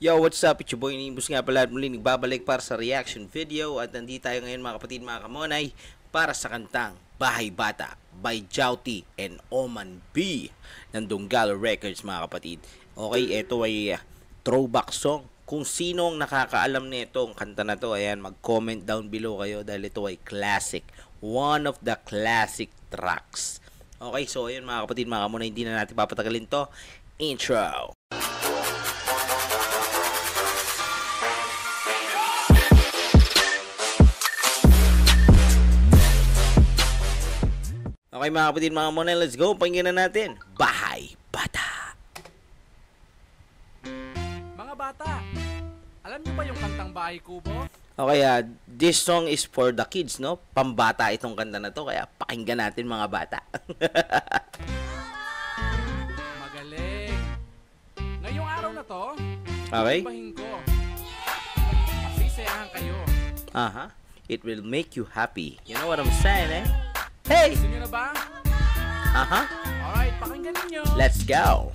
Yo, what's up? It's your boy Nimbus nga pala at muli nagbabalik para sa reaction video at nandito tayo ngayon mga kapatid mga kamonay para sa kantang Bahay Bata by Jowty and Oman B ng Dunggalo Records mga kapatid. Okay, ito ay throwback song. Kung sino ang nakakaalam nito ang kanta na to, ayan, mag-comment down below kayo dahil ito ay classic. One of the classic tracks. Okay, so ayun mga kapatid mga kamonay, hindi na natin papatagalin to. Intro. Okay mga kapatid, mga monay, let's go. Pakinggan na natin. Bahay Bata. Mga bata, alam niyo ba yung kantang Bahay Kubo? Okay, this song is for the kids, no? Pambata itong kanta na to, kaya pakinggan natin mga bata. Magaling. Ngayong araw na to, Okay? bahin ko. Masisiyahan kayo. Aha. It will make you happy. You know what I'm saying, eh? Hey! Gusto niyo na ba? Aha. Alright, pakinggan ninyo. Let's go.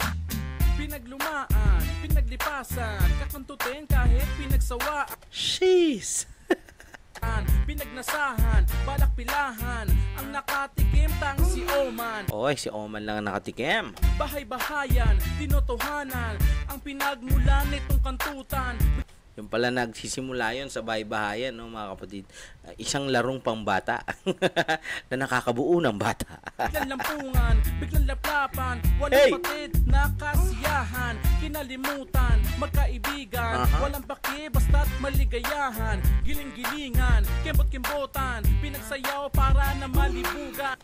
Pinaglumaan, pinaglipasan, kakantutin kahit pinagsawa. Sheesh. Pinagnasahan, balak pilahan, ang nakatikim tang si Oman. Okay, si Oman lang ang nakatikim. Bahay-bahayan, tinotohanan, ang pinagmulan nitong kantutan. Yung pala nagsisimula yun sa bahay-bahayan, no, mga kapatid. Isang larong pambata na nakakabuo ng bata. Biglang lampungan, biglang laplapan, walang patid, nakasiyahan, kinalimutan, magkaibigan, walang paki, basta't maligayahan, giling-gilingan, kimbot-kimbotan, pinagsayaw para na malibugan.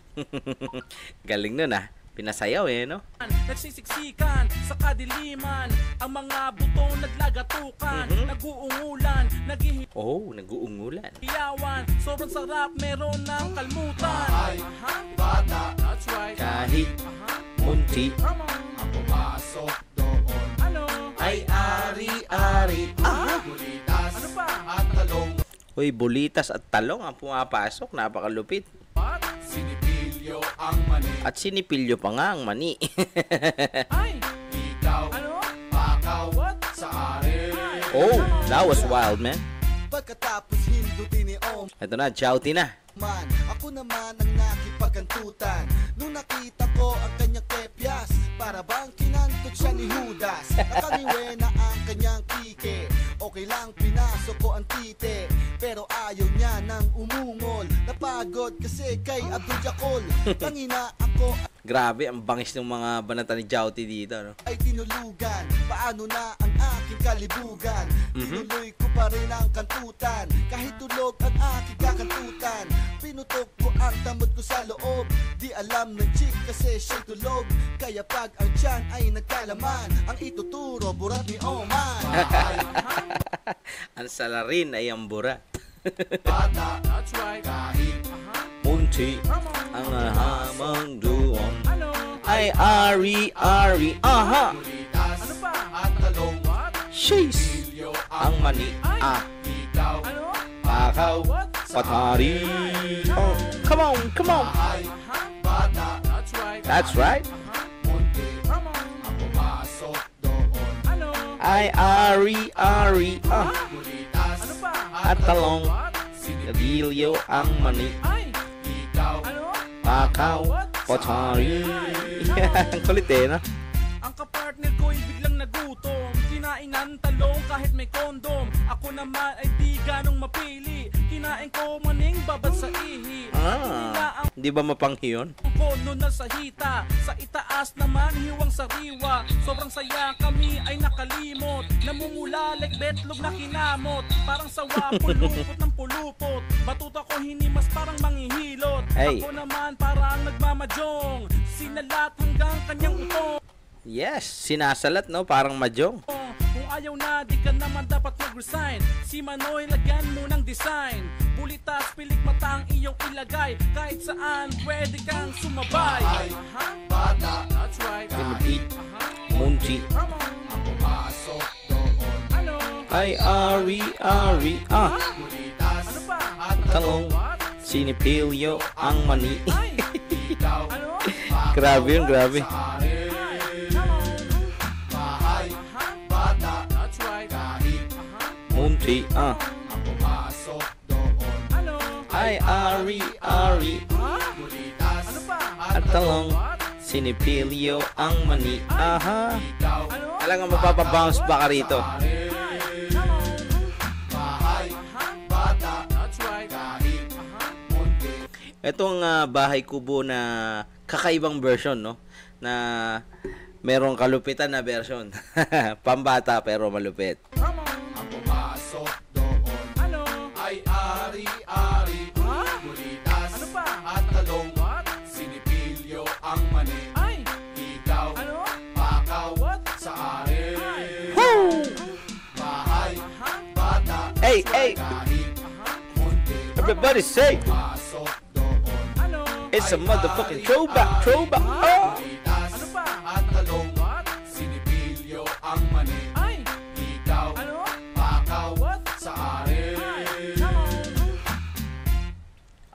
Galing nun, pinasayaw, no? Nagsisiksikan sa kadiliman, ang mga butong naglagatukan, nag-uungulan, nag-uungulan. Iyawan, sobrang sarap, meron ng kalmutan. Bahay Bata, that's right. Kahit munti, ang pumasok doon, ay ari-ari. bulitas, ano pa? At talong. Uy, bulitas at talong ang pumapasok. Napakalupit. At sinipilyo ang mani. At sinipilyo pa nga ang mani. Ay, ikaw, pakaw, sa ari. Oh, that was wild, man. Pagkatapos hindutin ni Om Ito na, Jowty na. Man, ako naman ang nakipagkantutan. Nung nakita ko ang kanyang kepyas, para bang kinantot siya ni Judas. Nakamiwe na ang kanyang kike, okay lang pinasok ko ang tite, pero ayaw niya nang umungol. Napagod kasi kay Abdul Jakol. Tangina ako Grabe, ang bangis ng mga banata ni Jowty dito, no? ay tinulugan. Paano na ang aking kalibugan? Tinuloy ko pa rin ang kantutan, kahit tulog ang aking kakantutan. Pinutok ko ang tamod ko sa loob, di alam ng chick kasi siya'y tulog. Kaya pag ang tiyan ay nagkalaman, ang ituturo burat ni Oman. Ang salarin ay ang burat. Bata, that's right. Kahit, Munti, ang hamang doon, ay ari-ari. bulitas, ano pa? At talong. Sheesh. Ang mani, Ikaw, pakaw, patari. Oh, come on, come on. Bahay Bata, that's right. That's right. Munti, ang pumasok doon, Ay ari-ari. bulitas, ano pa? At talong, nabilyo ang mani. Ay, ikaw, Pakaw, patari. Ang kulit, no? ang kapartner ko'y biglang nagutom, kinain ng talong kahit may kondom. Ako naman ay di ganong mapili, kinain ko maning babad sa ihi. Di ba mapanghi yun? Kono na sa hita, sa itaas naman hiwang sariwa. Sobrang saya kami ay nakalimot, namumula like betlog na kinamot. Parang sawa, pulupot ng pulupot, batuta ko hinimas parang manghihilot. Hey. Ako naman parang nagmamajong, sinalat hanggang kanyang utong. Yes, sinasalat, no? Parang majong. Kung ayaw na, di ka naman dapat mag-resign. Si Manoy, lagyan mo ng design. Bulitas, pilik mata ang iyong ilagay. Kahit saan, pwede kang sumabay. Bata, that's right. Sinipit, munti, ang pumasok doon, ay ari-ari. bulitas, ano pa? At Talong, sinipilyo ang mani. ay, ikaw, Grabe yun, grabe. Bahay Bata, that's right. Munti. Ang pumasok doon Ano? Ay, Ari, Ari. Ha? Bulitas Ano pa? At talong. What? Sinipilyo ang mani. Aha. Ikaw Ano? Talagang mapapabounce ba ka rito? Pare Come on. Bahay Aha. Bata That's right. Kahit Aha. munti Itong bahay kubo na kakaibang version, no? Na merong kalupitan na version. Pambata pero malupit. Come on. Ang pumasok doon Ano? ay ari-ari Ha? Bulitas Ano pa? at talong What? Sinipilyo ang mani Ay! Ikaw Ano? Pakaw What? sa ari Woo! Bahay Aha. Bata Hey, hey! Kahit Aha. munti Everybody say, Pasok doon Ano? it's a motherfucking throwback, throwback. Oh! Bulitas Ano pa? at talong What? Sinipilyo ang mani Ay! Ikaw Ano? Pakaw What? sa ari Come on.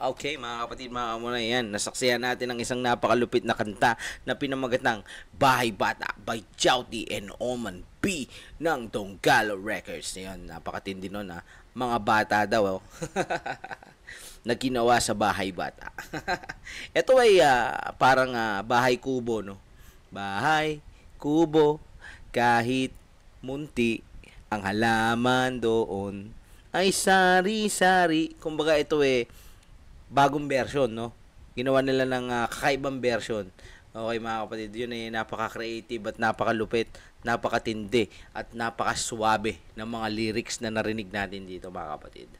Okay, mga kapatid, mga kamunay, yan. Nasaksihan natin ang isang napakalupit na kanta na pinamagatang Bahay Bata by Jauti and Oman B ng Donggalo Records. Yan, napakatindi nun, ha. Mga bata daw, oh. na ginawa sa Bahay Bata. Ito ay parang bahay kubo, no? Bahay, kubo, kahit munti, ang halaman doon ay sari-sari. Kumbaga ito bagong version, no? Ginawa nila ng kakaibang version. Okay, mga kapatid, yun ay napaka-creative at napakalupit, napakatindi at napakaswabe ng mga lyrics na narinig natin dito, mga kapatid.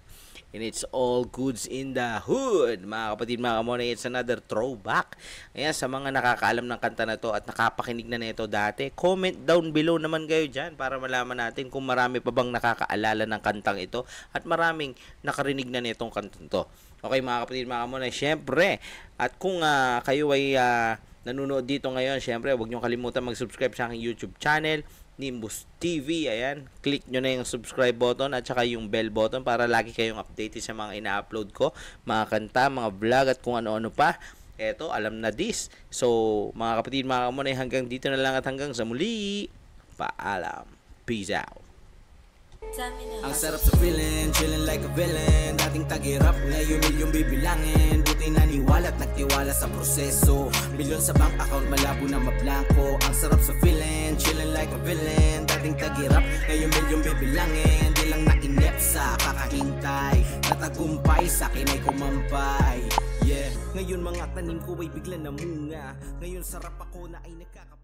And it's all goods in the hood, mga kapatid, mga kamonay. It's another throwback. Ayan, sa mga nakakaalam ng kanta na to at nakapakinig na nito dati, comment down below naman kayo dyan para malaman natin kung marami pa bang nakakaalala ng kantang ito at maraming nakarinig na nitong kantang to. Okay, mga kapatid, mga kamonay, syempre, at kung kayo ay nanonood dito ngayon, syempre, huwag nyo kalimutan mag-subscribe sa aking YouTube channel, Nimbus TV. Ayan, click nyo na yung subscribe button at saka yung bell button para lagi kayong updated sa mga ina-upload ko, mga kanta, mga vlog at kung ano-ano pa. Eto, alam na this. So, mga kapatid, mga kamonay, hanggang dito na lang at hanggang sa muli. Paalam. Peace out. Ang sarap sa feeling, chillin' like a villain. Dating tagirap, ngayon milyong bibilangin. Buti naniwala at nagtiwala sa proseso. Milyon sa bank account, malabo na mablangko. Ang sarap sa feeling, chillin' like a villain. Dating tagirap, ngayon milyong bibilangin. Di lang nainip sa kakahintay. Natagumpay, sa akin ay kumampay. Yeah, ngayon mga tanim ko ay bigla namunga. Ngayon sarap ako na ay nagkakapay.